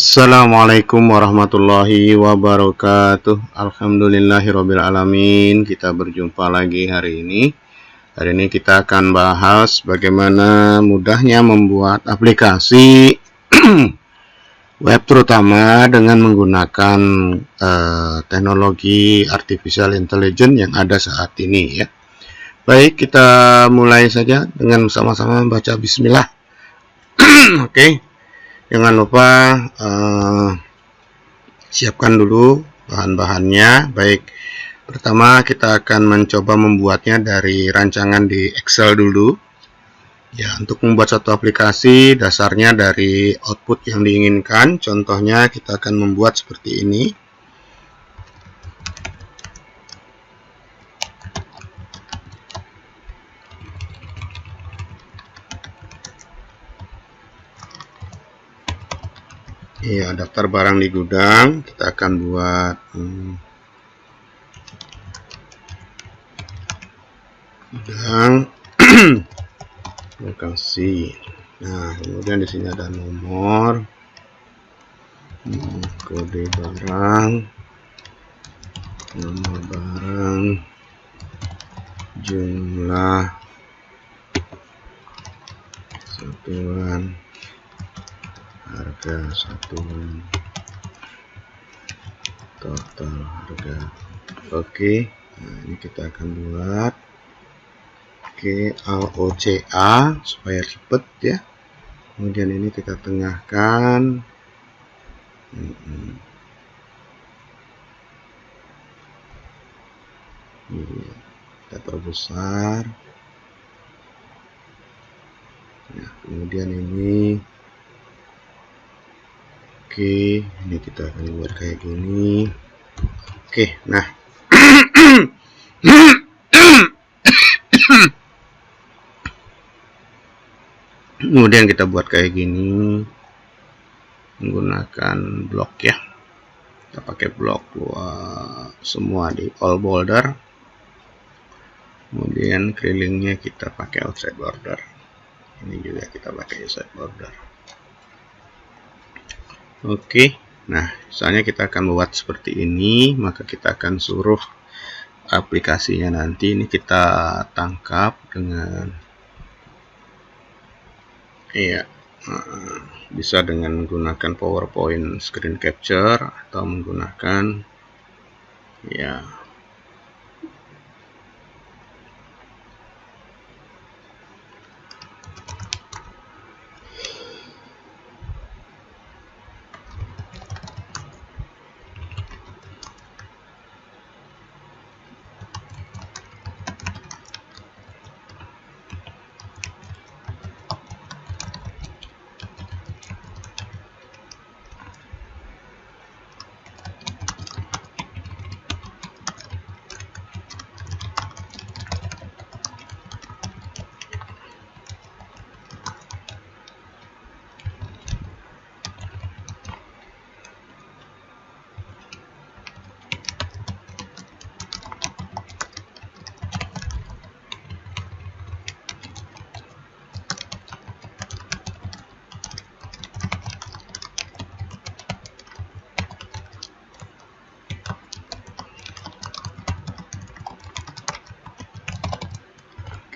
Assalamualaikum warahmatullahi wabarakatuh. Alhamdulillahirrabbilalamin. Kita berjumpa lagi hari ini. Hari ini kita akan bahas bagaimana mudahnya membuat aplikasi web, terutama dengan menggunakan teknologi artificial intelligence yang ada saat ini ya. Baik, kita mulai saja dengan sama-sama membaca bismillah. Oke. Jangan lupa siapkan dulu bahan-bahannya. Baik, pertama kita akan mencoba membuatnya dari rancangan di Excel dulu. Ya, untuk membuat satu aplikasi, dasarnya dari output yang diinginkan. Contohnya kita akan membuat seperti ini. Iya, daftar barang di gudang. Kita akan buat gudang lokasi. Nah, kemudian di sini ada nomor, kode barang, nama barang, jumlah, satuan, harga satuan, total harga. Oke, nah ini kita akan buat AOCA supaya cepet ya. Kemudian ini kita tengahkan. Kita perbesar. Nah, kemudian ini ini kita akan buat kayak gini. Oke, nah kemudian kita buat kayak gini menggunakan blok ya. Kita pakai blok semua di all border. Kemudian kelilingnya kita pakai outside border. Ini juga kita pakai outside border. Oke, nah misalnya kita akan membuat seperti ini, maka kita akan suruh aplikasinya nanti ini kita tangkap dengan bisa dengan menggunakan PowerPoint screen capture atau menggunakan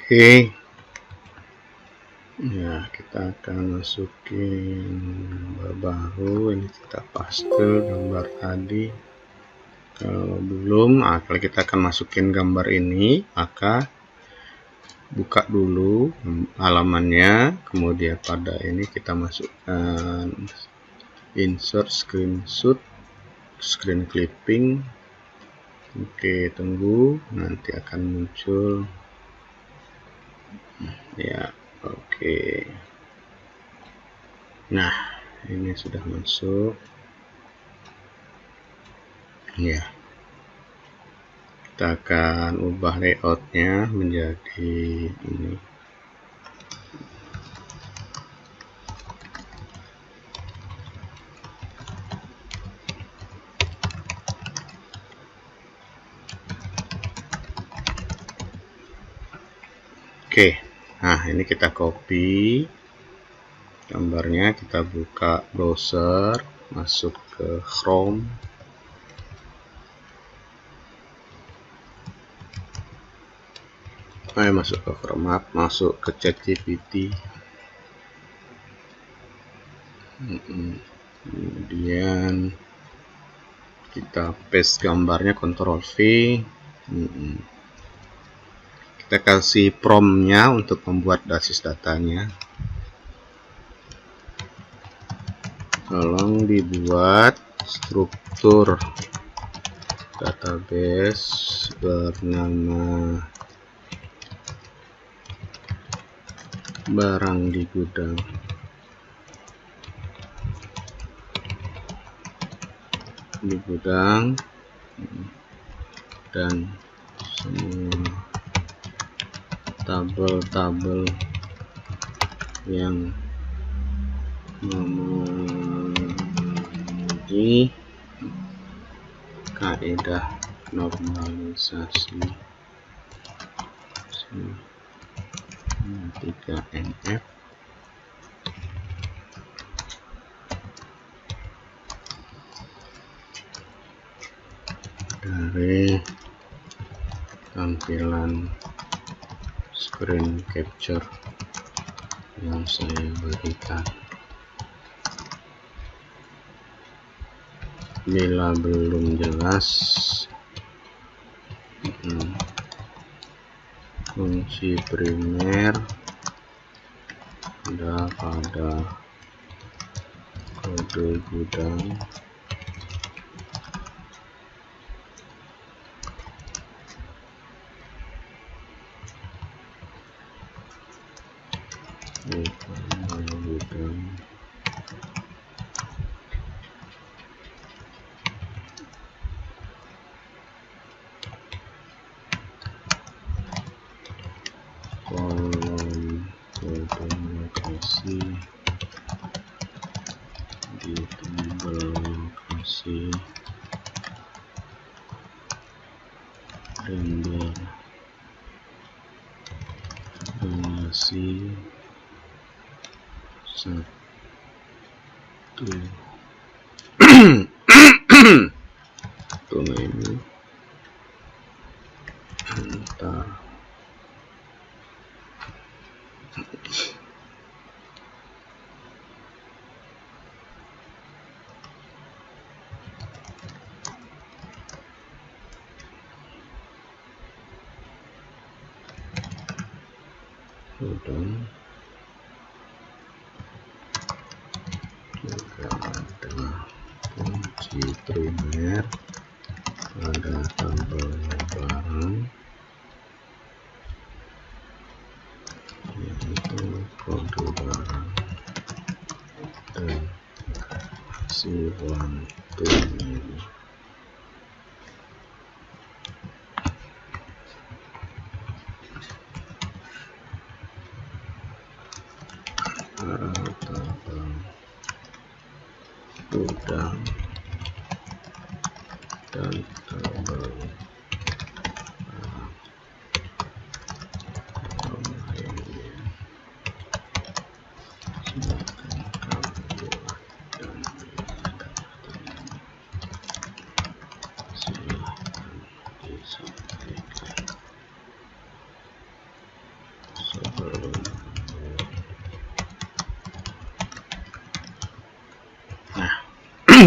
Oke. Ya, kita akan masukin gambar baru. Ini kita paste gambar tadi. Kalau belum, kalau kita akan masukin gambar ini, maka buka dulu halamannya. Kemudian pada ini kita masukkan insert screenshot, screen clipping. Oke, tunggu, nanti akan muncul. Ya, oke. Nah, ini sudah masuk. Ya, kita akan ubah layoutnya menjadi ini. Oke. Nah, ini kita copy gambarnya, kita buka browser, masuk ke Chrome, masuk ke ChatGPT, kemudian kita paste gambarnya, Ctrl V, kita kasih promptnya untuk membuat basis datanya. Tolong dibuat struktur database bernama barang di gudang. Dan semua tabel-tabel yang memenuhi kaidah normalisasi 3NF dari tampilan screen capture yang saya berikan. Bila belum jelas fungsi primer ada pada kode gudang kolom kode lokasi di tabel lokasi render relasi 1 ini antar gudang. Juga ada kunci primer pada tabel barang, yaitu kode barang dan si wantu ini. Tabel gudang dan tabel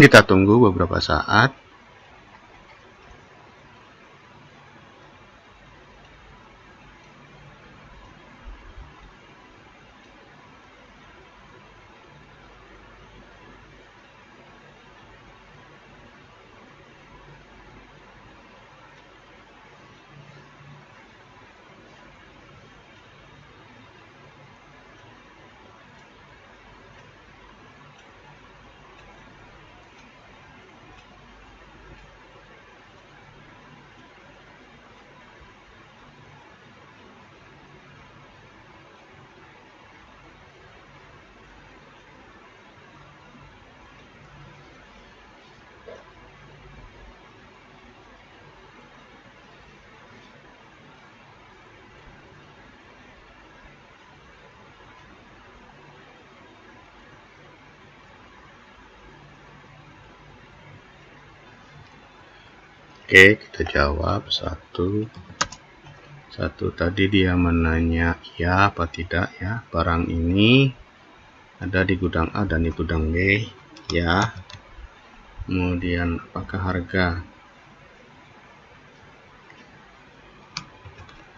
kita tunggu beberapa saat. Oke, kita jawab satu tadi dia menanya ya apa tidak ya, barang ini ada di gudang A dan di gudang B ya. Kemudian apakah harga?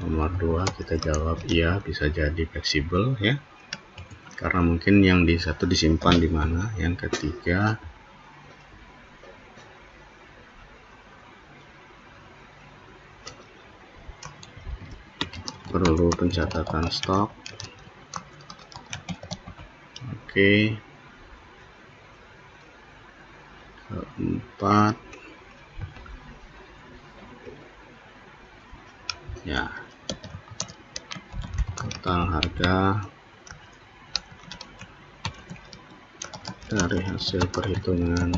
Nomor 2 kita jawab iya, bisa jadi fleksibel ya, karena mungkin yang di satu disimpan di mana. Yang ketiga, perlu pencatatan stok. Oke. Keempat, ya, total harga dari hasil perhitungan.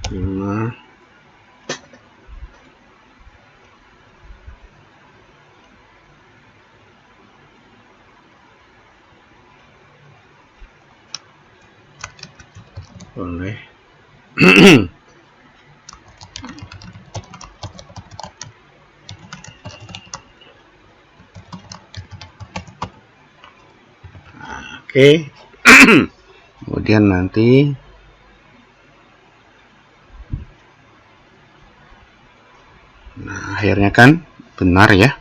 Lima, boleh. Oke. Kemudian nanti akhirnya kan benar ya,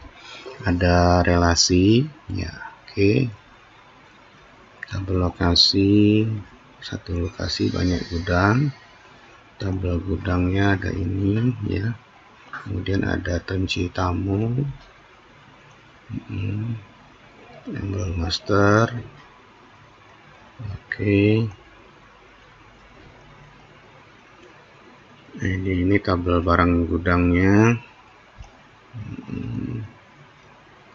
ada relasi ya. Oke, tabel lokasi, satu lokasi banyak gudang, tabel gudangnya ada ini ya. Kemudian ada kunci tamu, embel master. Oke, ini tabel barang gudangnya.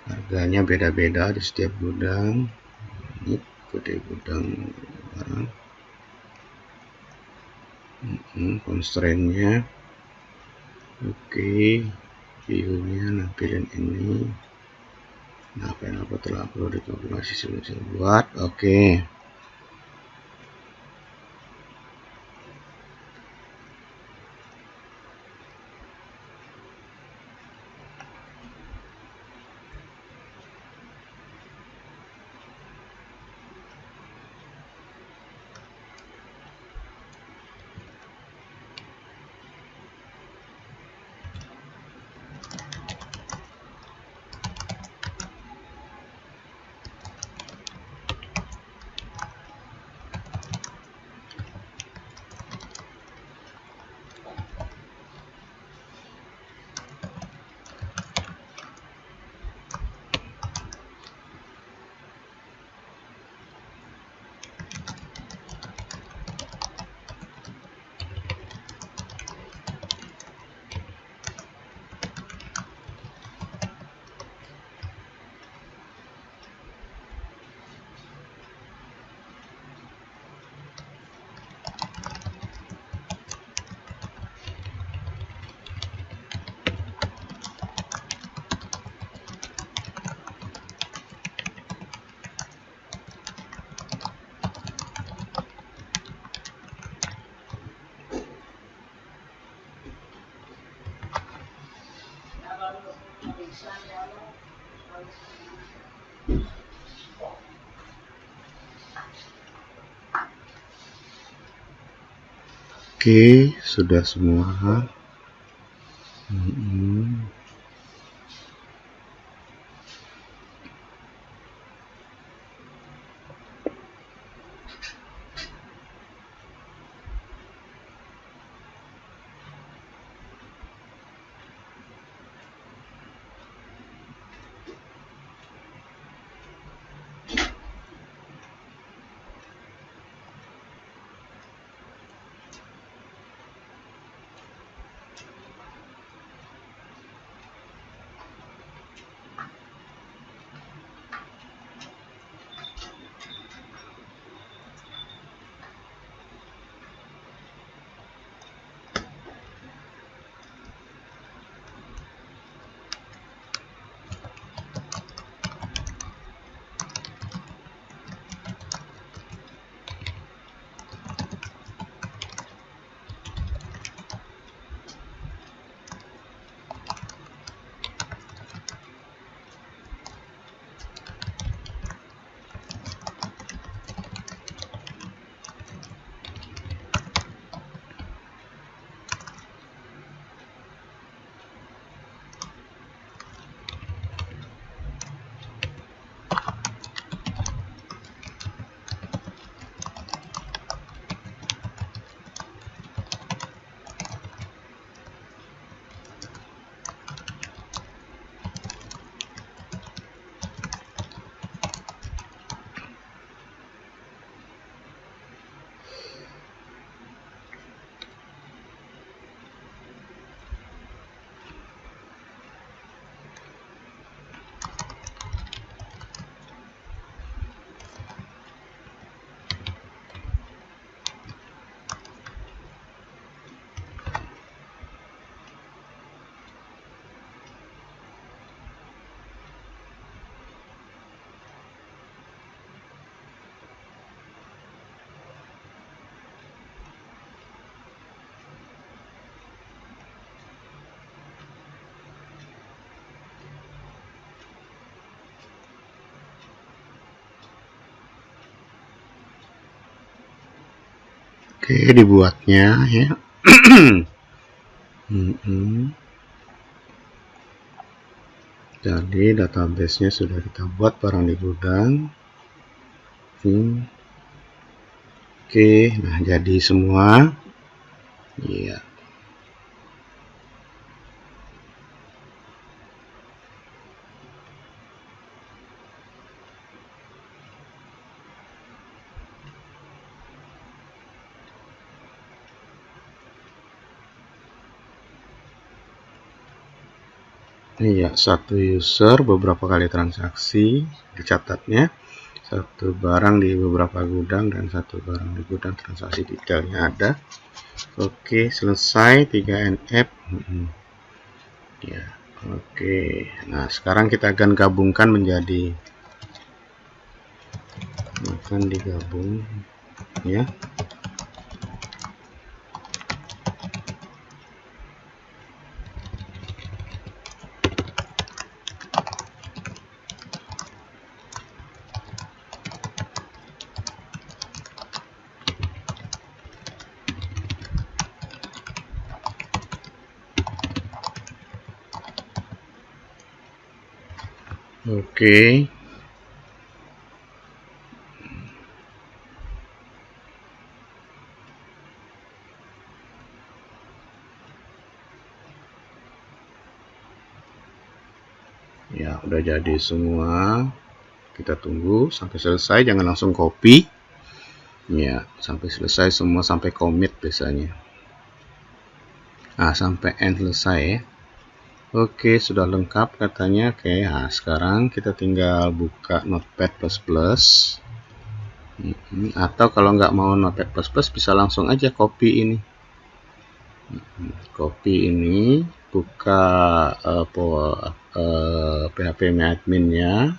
Harganya beda-beda di setiap gudang. Ini kode gudang barang. Constraint-nya. Oke, view-nya nampilin ini. Nah, apa telah perlu dikalkulasi sebelum saya buat. Oke. Oke, sudah semua. Oke, dibuatnya ya. Jadi database-nya sudah kita buat, barang di gudang. Oke, nah jadi semua. Iya. Iya, satu user beberapa kali transaksi dicatatnya, satu barang di beberapa gudang dan satu barang di gudang, transaksi detailnya ada. Oke, selesai 3NF. Ya, oke. Nah, sekarang kita akan gabungkan menjadi, akan digabung ya. Oke. Ya, udah jadi semua. Kita tunggu sampai selesai, jangan langsung copy. Ya, sampai selesai semua, sampai commit biasanya. Nah, sampai end selesai ya. Oke, sudah lengkap katanya. Oke, nah sekarang kita tinggal buka Notepad++. Atau kalau nggak mau Notepad++, bisa langsung aja copy ini. Copy ini, buka PHP-admin-nya.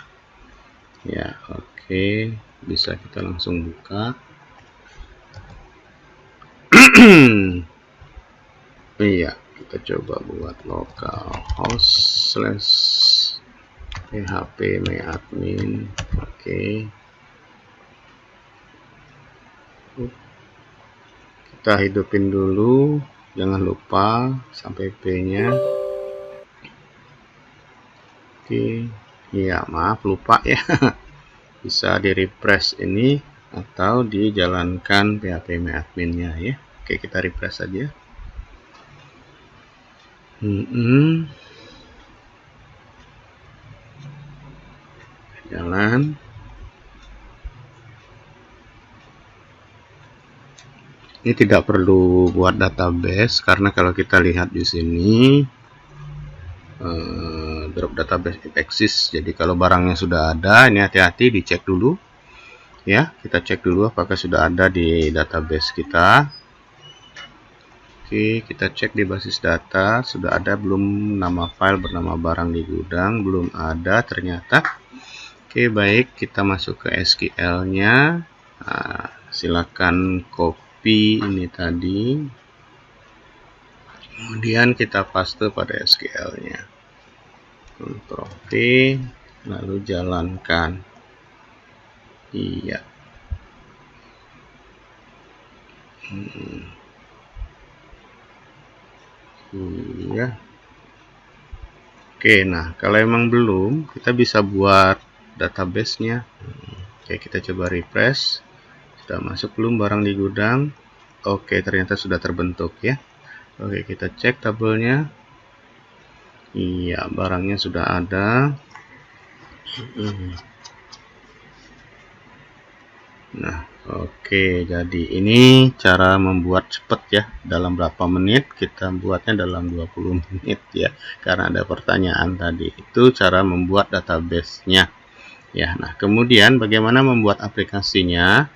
Ya, oke, bisa kita langsung buka. Iya, kita coba buat localhost/phpMyAdmin. Oke. Kita hidupin dulu, jangan lupa sampai P-nya. Oke. Iya, maaf lupa ya. Bisa di refresh ini atau dijalankan PHPMyAdmin-nya ya. Oke, kita refresh saja. Jalan. Ini tidak perlu buat database karena kalau kita lihat di sini drop database if exist. Jadi kalau barangnya sudah ada, ini hati-hati dicek dulu ya. Kita cek dulu apakah sudah ada di database kita. Oke, kita cek di basis data sudah ada belum, nama file bernama barang di gudang belum ada ternyata. Oke, baik, kita masuk ke SQL-nya. Nah, silakan copy ini tadi, kemudian kita paste pada SQL-nya. Ctrl V, lalu jalankan. Iya. Iya. Oke, nah kalau emang belum, kita bisa buat database-nya. Oke, kita coba refresh. Sudah masuk belum barang di gudang? Oke, ternyata sudah terbentuk ya. Oke, kita cek tabelnya. Iya, barangnya sudah ada. Nah, oke, jadi ini cara membuat cepat ya. Dalam berapa menit? Kita buatnya dalam 20 menit ya. Karena ada pertanyaan tadi. Itu cara membuat database-nya. Ya, nah kemudian bagaimana membuat aplikasinya?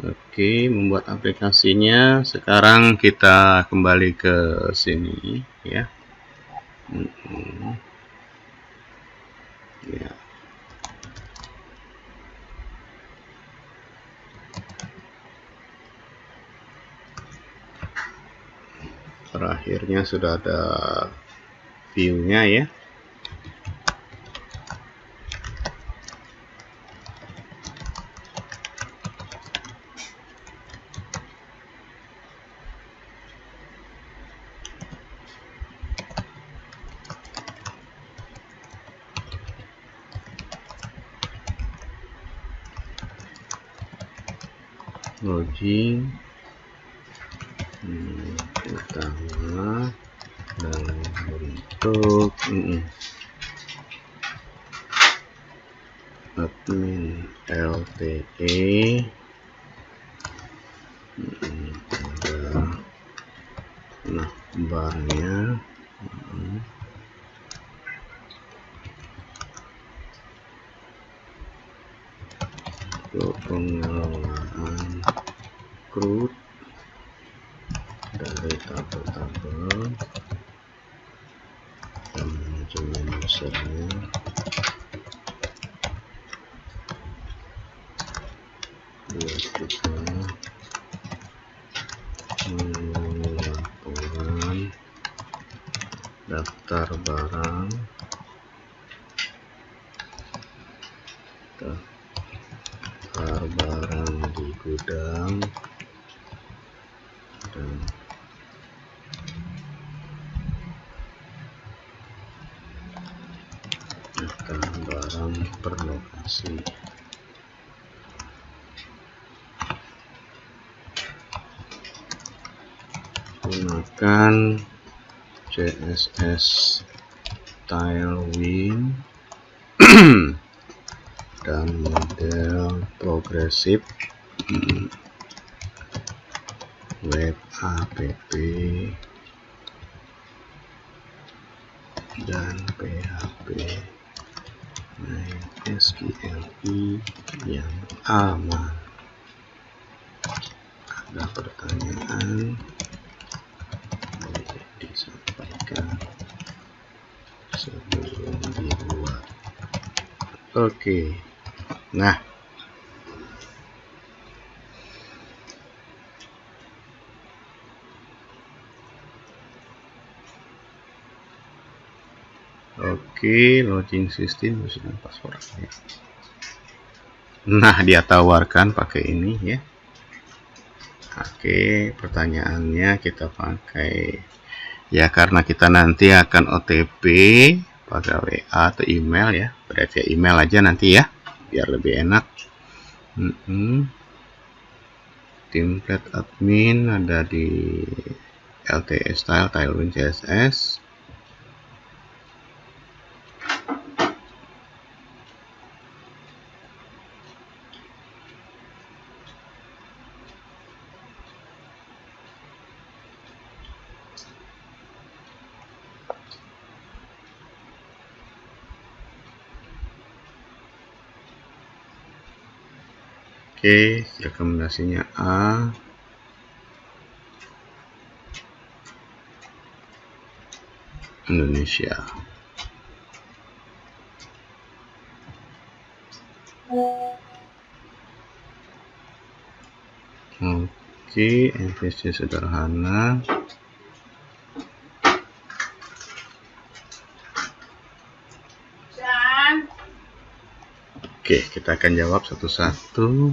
Oke, membuat aplikasinya. Sekarang kita kembali ke sini ya. Ya. Terakhirnya sudah ada view-nya ya. login utama dalam bentuk admin LTE. Nah, barnya untuk pengelolaan CRUD dari tabel-tabel dan manajemen usernya, dia juga laporan daftar barang, di gudang, dan daftar barang per lokasi. Gunakan CSS Tailwind dan model progresif web app dan PHP MySQLi yang aman. Ada pertanyaan boleh disampaikan sebelum dibuat. Oke. Nah, login system dan password. Nah, dia tawarkan pakai ini ya. Oke, pertanyaannya kita pakai ya, karena kita nanti akan OTP pakai WA atau email ya. Berarti email aja nanti ya, biar lebih enak. Template admin ada di LTE style Tailwind CSS. Oke, rekomendasinya A. Indonesia. Oke, MVC sederhana. Oke, kita akan jawab satu-satu.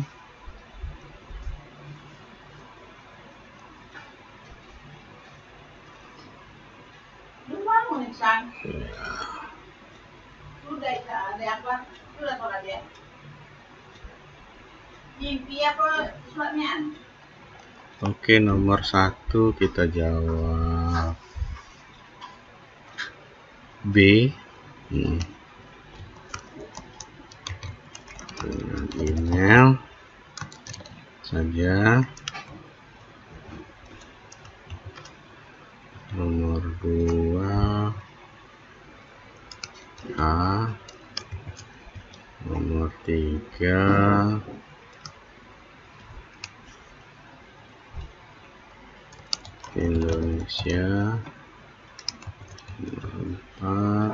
Oke, nomor 1 kita jawab B. Dengan email saja. Nomor 2 A. Nomor 3 Indonesia. Nomor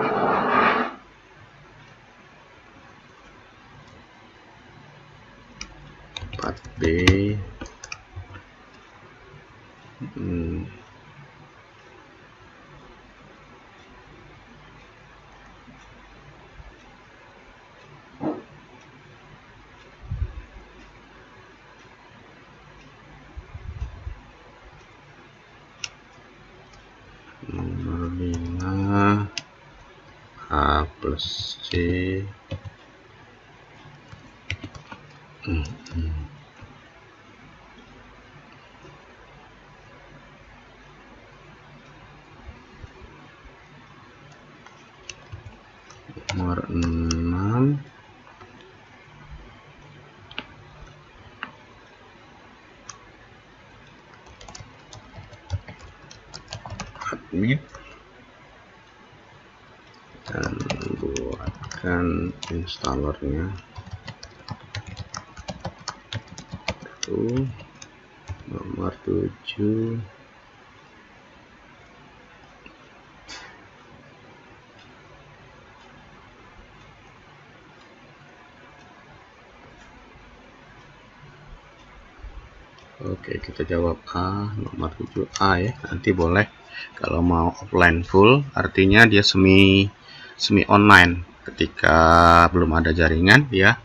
4 B. Nomor 5 A plus C. admin dan buatkan installernya itu nomor 7. Oke, kita jawab A, nomor 7A ya. Nanti boleh kalau mau offline full, artinya dia semi online. Ketika belum ada jaringan, dia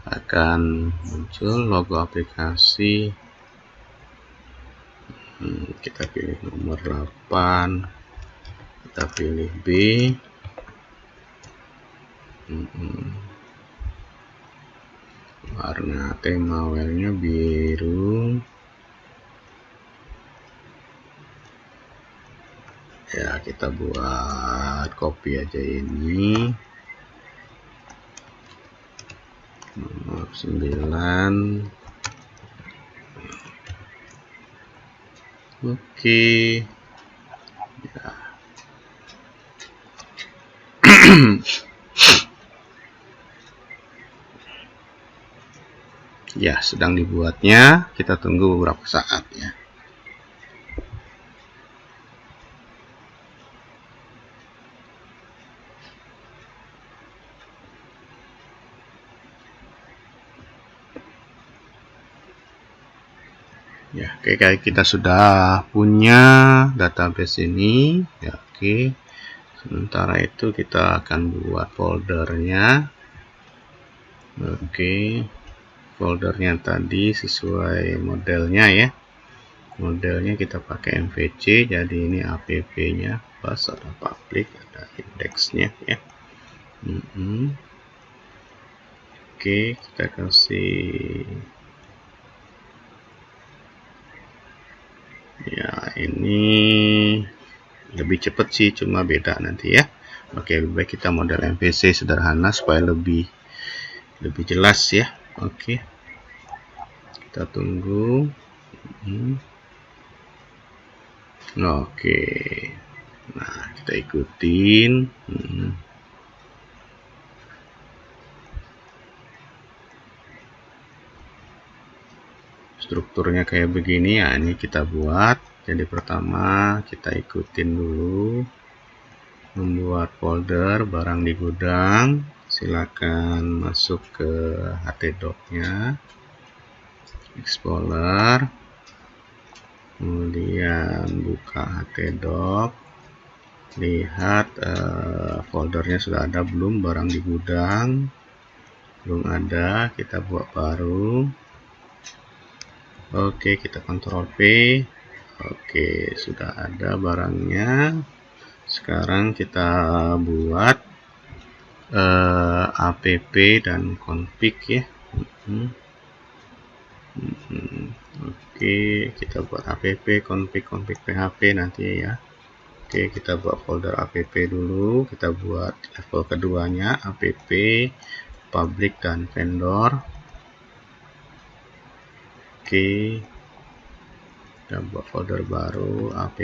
akan muncul logo aplikasi. Kita pilih nomor 8, kita pilih B. Warna tema well-nya biru. Ya, kita buat copy aja ini. Nomor 9. Oke. Ya. Ya, sedang dibuatnya. Kita tunggu beberapa saat ya. Ya, oke, kita sudah punya database ini. Ya, oke. Sementara itu kita akan buat foldernya. Oke. Foldernya tadi sesuai modelnya ya. Modelnya kita pakai MVC, jadi ini app-nya, pas ada public, ada indeksnya ya. Oke, kita kasih ya, ini lebih cepat sih, cuma beda nanti ya. Oke, lebih baik kita model MVC sederhana supaya lebih jelas ya. Oke, kita tunggu. Oke, nah kita ikutin. Strukturnya kayak begini ya, ini kita buat. Jadi pertama kita ikutin dulu, membuat folder barang di gudang. Silakan masuk ke htdoc-nya, Explorer, kemudian buka htdoc, lihat foldernya sudah ada belum, barang di gudang belum ada, kita buat baru. Oke, kita Ctrl V. Oke, sudah ada barangnya. Sekarang kita buat app dan config ya. Oke, kita buat app, config PHP nanti ya. Oke, kita buat folder app dulu. Kita buat level keduanya, app, public dan vendor. Oke, kita buat folder baru, app,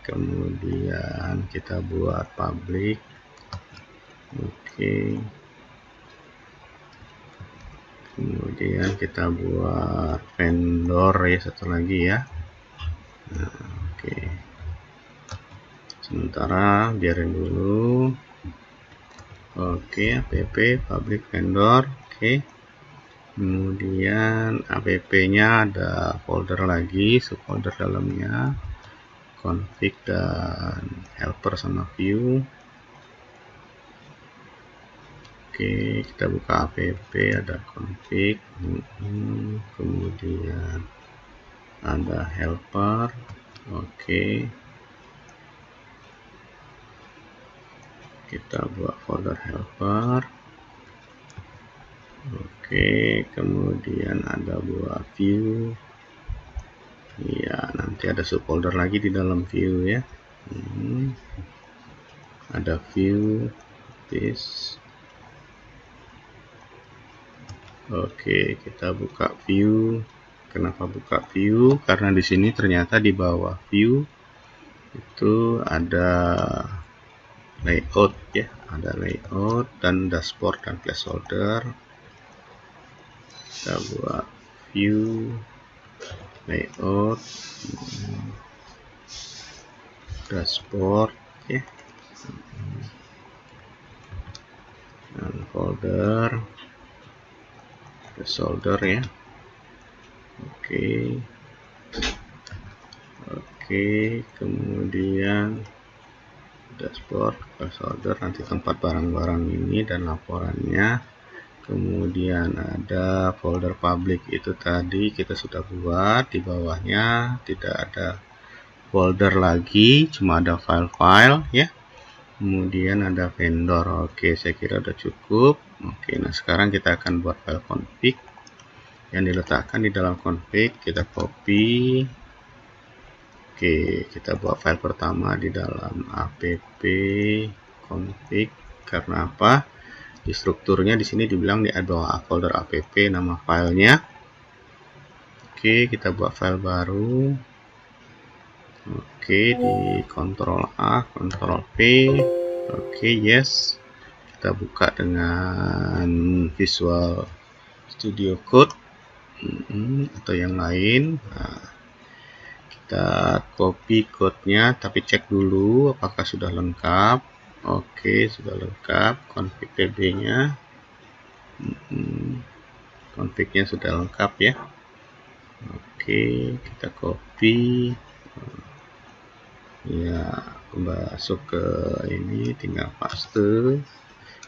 kemudian kita buat public. Oke, kemudian kita buat vendor ya, satu lagi ya. Nah, oke, sementara biarin dulu. Oke, app, public, vendor. Oke, kemudian app-nya ada folder lagi, subfolder dalamnya config dan helper sama view. Oke, kita buka app, ada config, kemudian ada helper. Oke, kita buat folder helper. Oke, kemudian ada buat view. Ya, nanti ada subfolder lagi di dalam view ya. Ada view this. Oke, kita buka view. Kenapa buka view? Karena di sini ternyata di bawah view itu ada layout ya, ada layout dan dashboard dan placeholder. Kita buat view, layout, dashboard ya, dan folder, placeholder ya. Oke, kemudian dashboard, placeholder, nanti tempat barang-barang ini dan laporannya. Kemudian ada folder public, itu tadi kita sudah buat. Di bawahnya tidak ada folder lagi, cuma ada file-file ya. Kemudian ada vendor. Oke, saya kira udah cukup. Oke, nah sekarang kita akan buat file config yang diletakkan di dalam config. Kita copy. Oke, kita buat file pertama di dalam app config. Karena apa? Di strukturnya di sini dibilang di bawah folder app nama filenya. Oke, kita buat file baru. Oke, di Ctrl A, Ctrl V. Oke, yes. Kita buka dengan Visual Studio Code atau yang lain. Nah, kita copy code-nya, tapi cek dulu apakah sudah lengkap. Oke, sudah lengkap. Config db-nya, config-nya sudah lengkap ya. Oke, kita copy ya, masuk ke ini, tinggal paste.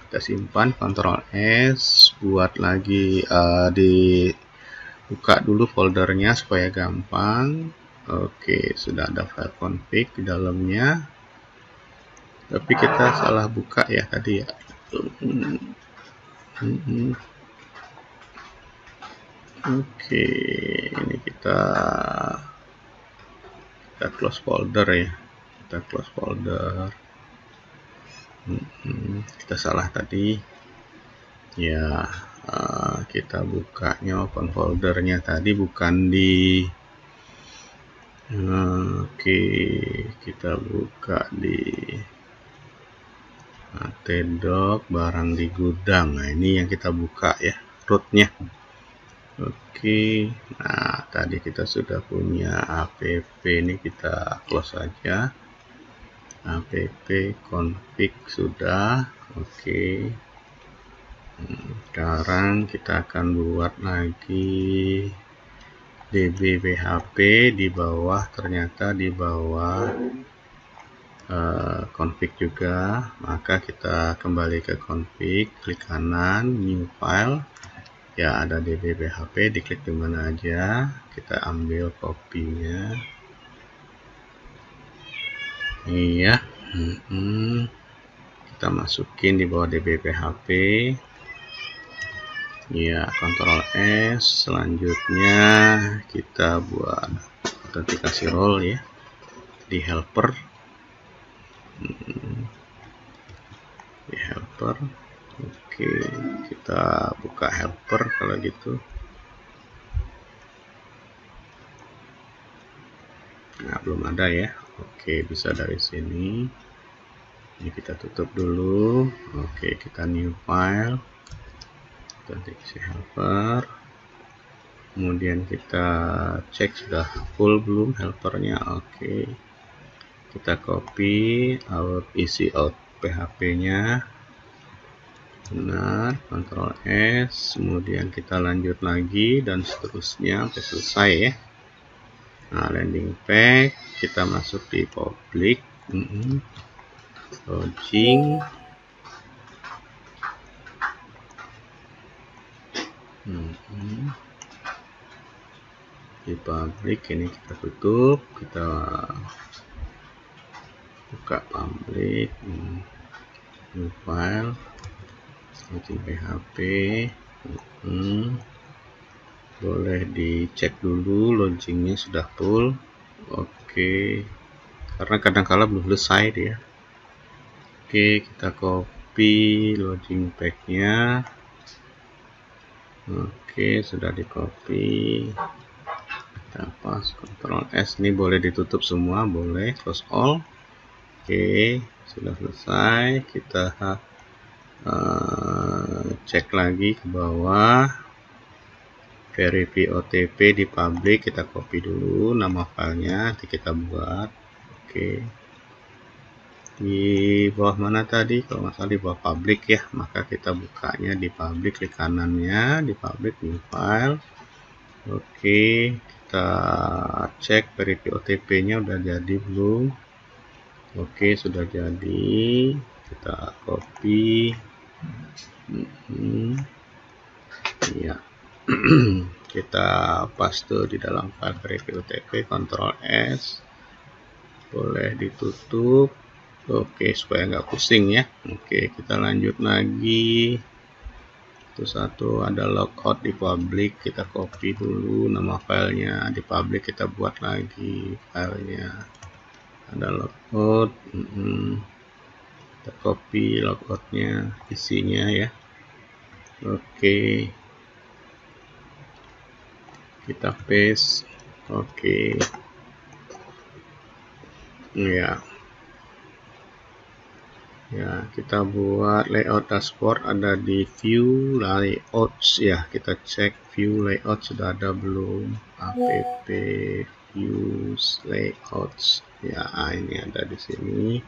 Kita simpan, Ctrl S, buat lagi dibuka dulu foldernya supaya gampang. Oke, sudah ada file config di dalamnya, tapi kita salah buka ya tadi ya. Oke, ini kita close folder ya, kita close folder. Kita salah tadi ya. Kita bukanya open foldernya tadi bukan di oke, kita buka di Tdoc barang di gudang. Nah, ini yang kita buka ya, rootnya. Oke, nah tadi kita sudah punya app, ini kita close saja. App config sudah. Oke, sekarang kita akan buat lagi db php di bawah, ternyata di bawah config juga. Maka kita kembali ke config, klik kanan, new file ya, ada db php, diklik di mana aja, kita ambil kopinya. Iya, kita masukin di bawah db php ya, Ctrl S. Selanjutnya kita buat autentikasi role ya di helper, di helper. Oke, kita buka helper kalau gitu. Nah, belum ada ya. Oke, bisa dari sini. Ini kita tutup dulu. Oke, kita new file, autentikasi helper. Kemudian kita cek sudah full belum helpernya. Oke, kita copy isi out php-nya. Benar, Ctrl S, kemudian kita lanjut lagi dan seterusnya sampai selesai ya. Nah, landing page kita masuk di public, launching, di public ini kita tutup, kita buka public, new file, launching php. Boleh dicek dulu launchingnya sudah full. Oke, karena kadang-kala belum selesai dia. Oke, kita copy launching pack-nya. Oke, sudah di copy. kita pas Ctrl S, ini boleh ditutup semua, boleh close all. Oke, sudah selesai. Kita cek lagi ke bawah, verify OTP di public, kita copy dulu nama filenya, nanti kita buat. Oke, di bawah mana tadi? Kalau nggak salah di bawah public ya, maka kita bukanya di public, klik kanannya di public, new file. Oke, kita cek verify OTP nya udah jadi belum. Oke, sudah jadi. Kita copy, ya. Kita paste di dalam file verify OTP, Ctrl S, boleh ditutup. Oke, supaya nggak pusing ya. Oke, kita lanjut lagi. Itu satu, ada logout di public, kita copy dulu nama filenya, di public kita buat lagi filenya. Ada logout, kita copy logoutnya, isinya ya. Oke, kita paste. Oke, ya, kita buat layout dashboard, ada di view layouts ya. Kita cek view layout sudah ada belum, app views layouts ya, ini ada di sini.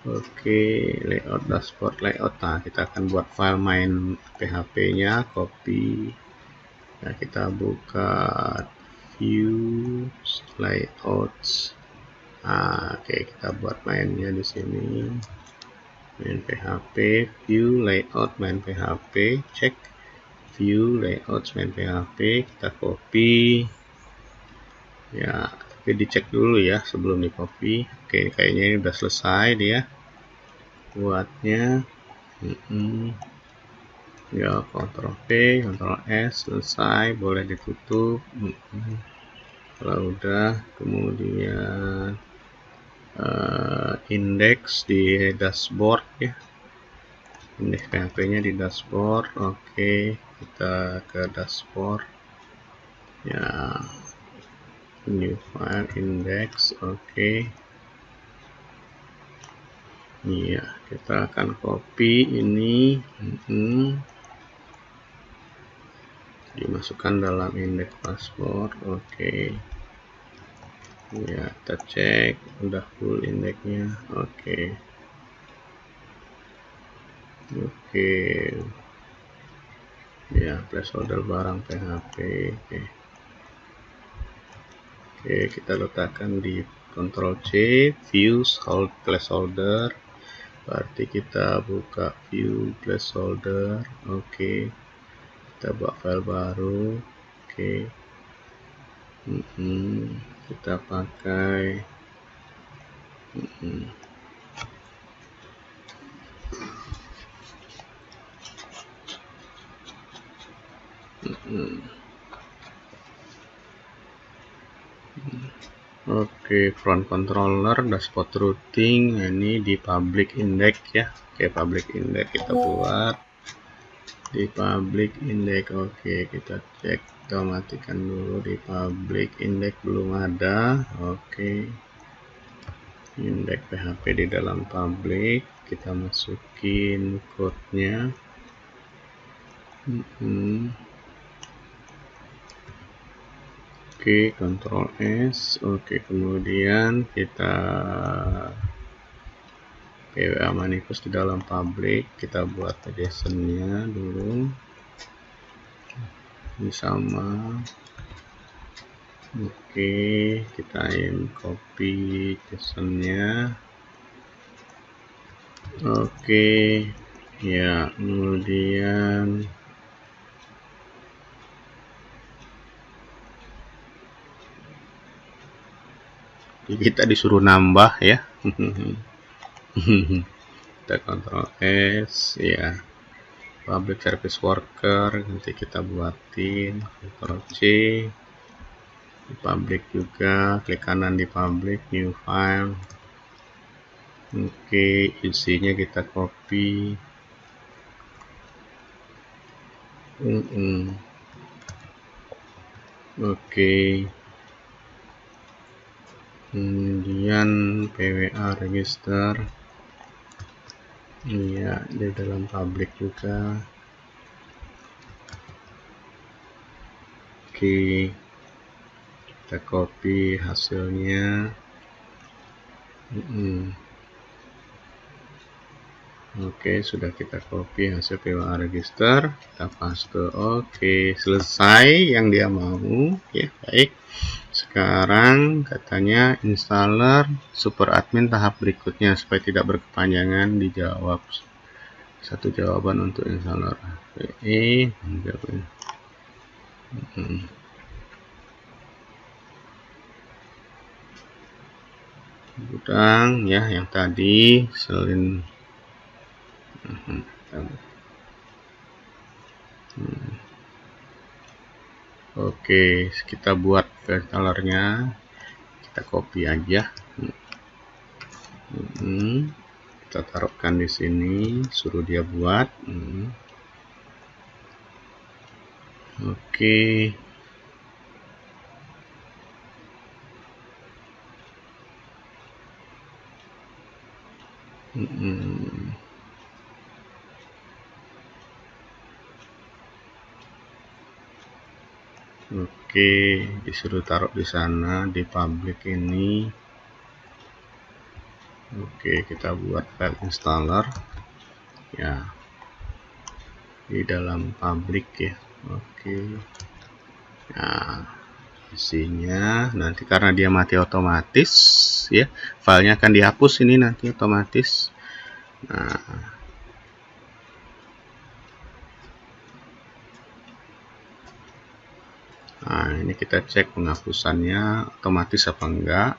Oke, layout dashboard layout. Nah, kita akan buat file main PHP nya, copy ya, kita buka views layouts. Nah, oke, kita buat mainnya di sini, main PHP, view layout main PHP, cek view layout main PHP, kita copy ya, tapi dicek dulu ya sebelum di copy. Oke, kayaknya ini udah selesai dia buatnya. Ya, Ctrl P, Ctrl S, selesai, boleh ditutup. Kalau udah, kemudian indeks di dashboard ya, indeks PHP nya di dashboard. Oke, kita ke dashboard ya, new file index. Oke, iya, kita akan copy ini, dimasukkan dalam indeks dashboard. Oke, ya, kita cek udah full indeksnya. Oke, ya, placeholder barang PHP. Oke, kita letakkan di Ctrl C, views hold placeholder, berarti kita buka view placeholder. Oke, kita buat file baru. Oke, kita pakai Oke, front controller, dashboard routing, ini di public index ya. Oke, public index kita buat di public index. Oke, kita cek, kita matikan dulu di public index, belum ada. Oke, indeks PHP di dalam public, kita masukin code-nya. Oke, Ctrl S. Oke, kemudian kita PWA manifest di dalam public, kita buat JSON-nya dulu. Ini sama. Oke, kita copy JSON-nya. Oke, ya, kemudian kita disuruh nambah ya. Kita Ctrl S ya, public service worker, nanti kita buatin. Ctrl C, di public juga, klik kanan di public, new file. Oke, isinya kita copy. Oke, kemudian PWA register, iya di dalam public juga. Oke, kita copy hasilnya. Oke, sudah kita copy hasil PWA register, kita paste. Oke, selesai yang dia mau ya. Baik, sekarang katanya installer super admin tahap berikutnya, supaya tidak berkepanjangan dijawab satu jawaban untuk installer gudang ya, yang tadi selin. Oke, kita buat installernya, kita copy aja. Kita taruhkan di sini, suruh dia buat. Oke. Oke, disuruh taruh di sana di public ini. Oke, kita buat file installer ya di dalam public ya. Oke, nah isinya nanti karena dia mati otomatis ya, filenya akan dihapus ini nanti otomatis. Nah, ini kita cek penghapusannya otomatis apa enggak.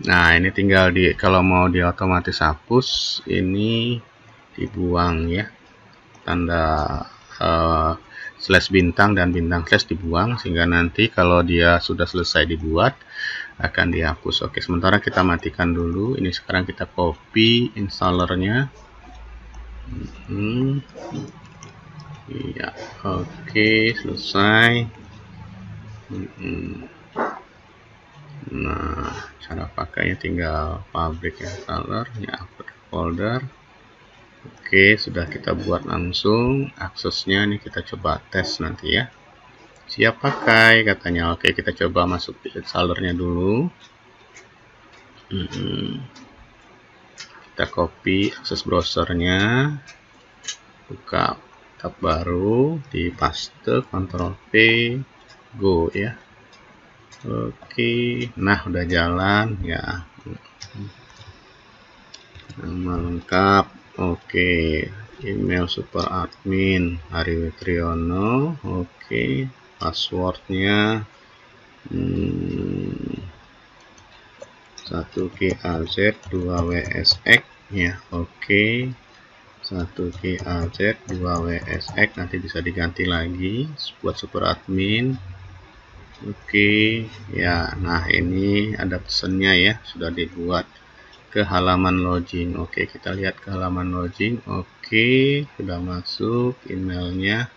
Nah, ini tinggal kalau mau dia otomatis hapus, ini dibuang ya, tanda slash bintang dan bintang slash dibuang, sehingga nanti kalau dia sudah selesai dibuat akan dihapus. Oke, sementara kita matikan dulu. Ini sekarang kita copy installernya. Iya, oke, selesai. Nah, cara pakainya tinggal public installer ya, upload folder. Oke, sudah kita buat langsung aksesnya. Nih kita coba tes nanti ya, siap pakai katanya. Oke, kita coba masuk di installernya dulu. Kita copy akses browsernya, buka tab baru, di paste, Ctrl P, go ya. Oke, nah udah jalan ya. Nama lengkap, oke, email super admin Hari Witriono. Oke, passwordnya 1KAZ 2WSX ya. Oke, 1KAZ 2WSX nanti bisa diganti lagi buat super admin. Oke ya, nah ini ada pesannya ya, sudah dibuat ke halaman login. Oke, kita lihat ke halaman login. Oke, sudah masuk emailnya.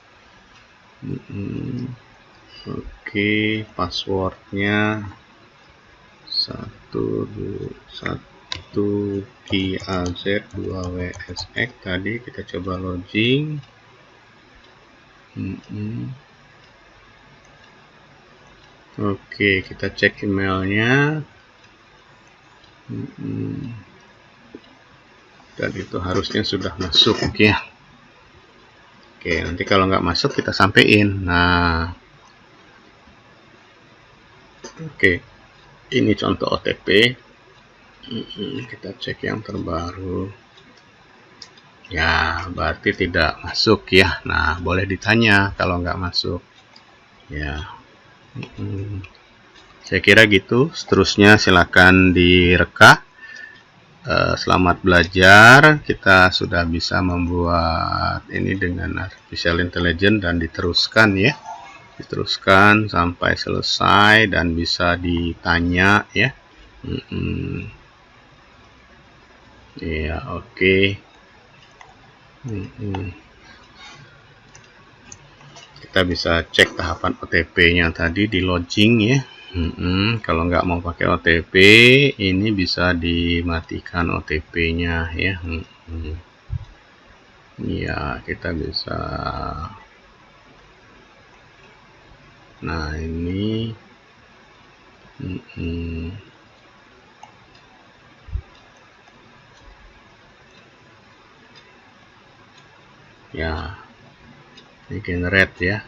Oke, passwordnya 1KAZ 2WSX. Tadi kita coba login. Oke, kita cek emailnya. Dan itu harusnya sudah masuk ya. Oke, nanti kalau nggak masuk kita sampein. Nah, oke, ini contoh OTP. Kita cek yang terbaru. Ya, berarti tidak masuk ya. Nah, boleh ditanya kalau nggak masuk ya. Saya kira gitu. Seterusnya silakan direka. Selamat belajar. Kita sudah bisa membuat ini dengan artificial intelligence dan diteruskan ya. Diteruskan sampai selesai dan bisa ditanya ya. Ya, oke. Kita bisa cek tahapan OTP-nya tadi di login ya. Kalau nggak mau pakai OTP, ini bisa dimatikan OTP-nya ya. Ya, kita bisa. Nah, ini ya, ini generate ya.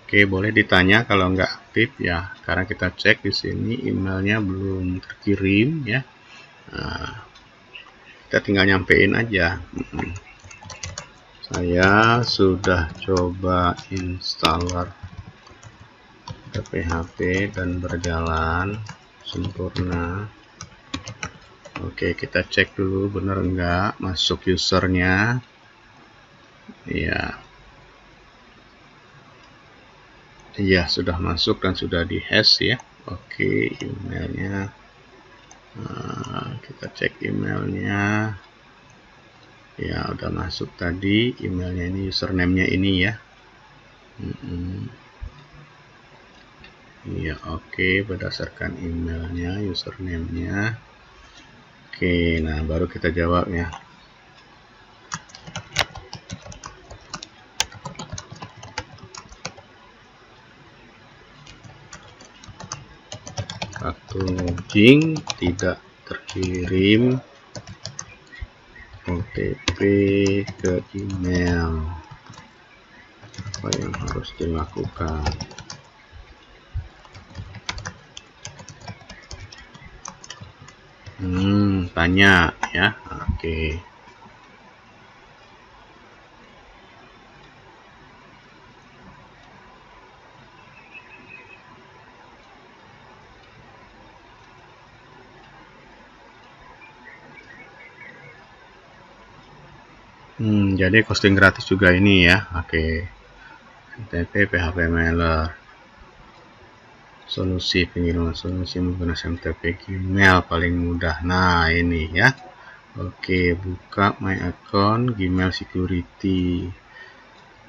Oke, boleh ditanya kalau nggak aktif ya. Sekarang kita cek di sini emailnya belum terkirim ya. Nah, kita tinggal nyampein aja. Saya sudah coba installer PHP dan berjalan sempurna. Oke, kita cek dulu benar enggak masuk usernya. Iya, sudah masuk dan sudah di hash ya. Oke, emailnya. Kita cek emailnya. Ya, udah masuk tadi. Emailnya ini, username-nya ini ya. Iya, oke, berdasarkan emailnya, username-nya. Oke, nah baru kita jawab ya. Packaging tidak terkirim OTP ke email. Apa yang harus dilakukan? Tanya ya. Oke. Jadi hosting gratis juga ini ya. Oke. MTP PHP Mailer. Solusi pengiriman solusi menggunakan MTP Gmail paling mudah. Nah, ini ya. Oke, buka my account Gmail security.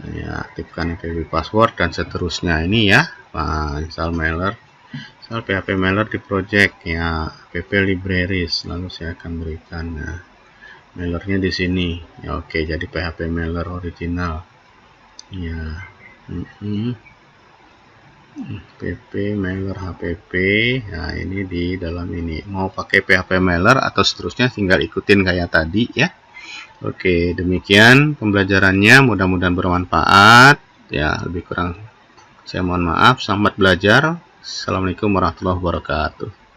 Nah, ya, aktifkan MTP password dan seterusnya ini ya. Nah, install mailer. Install PHP Mailer di project ya. app libraries. Lalu saya akan berikan mailernya di sini ya. Oke, jadi PHP Mailer original ya. pp Mailer HPP. Nah, ini di dalam ini mau pakai PHP Mailer atau seterusnya tinggal ikutin kayak tadi ya. Oke, demikian pembelajarannya, mudah-mudahan bermanfaat ya. Lebih kurang saya mohon maaf. Selamat belajar. Assalamualaikum warahmatullahi wabarakatuh.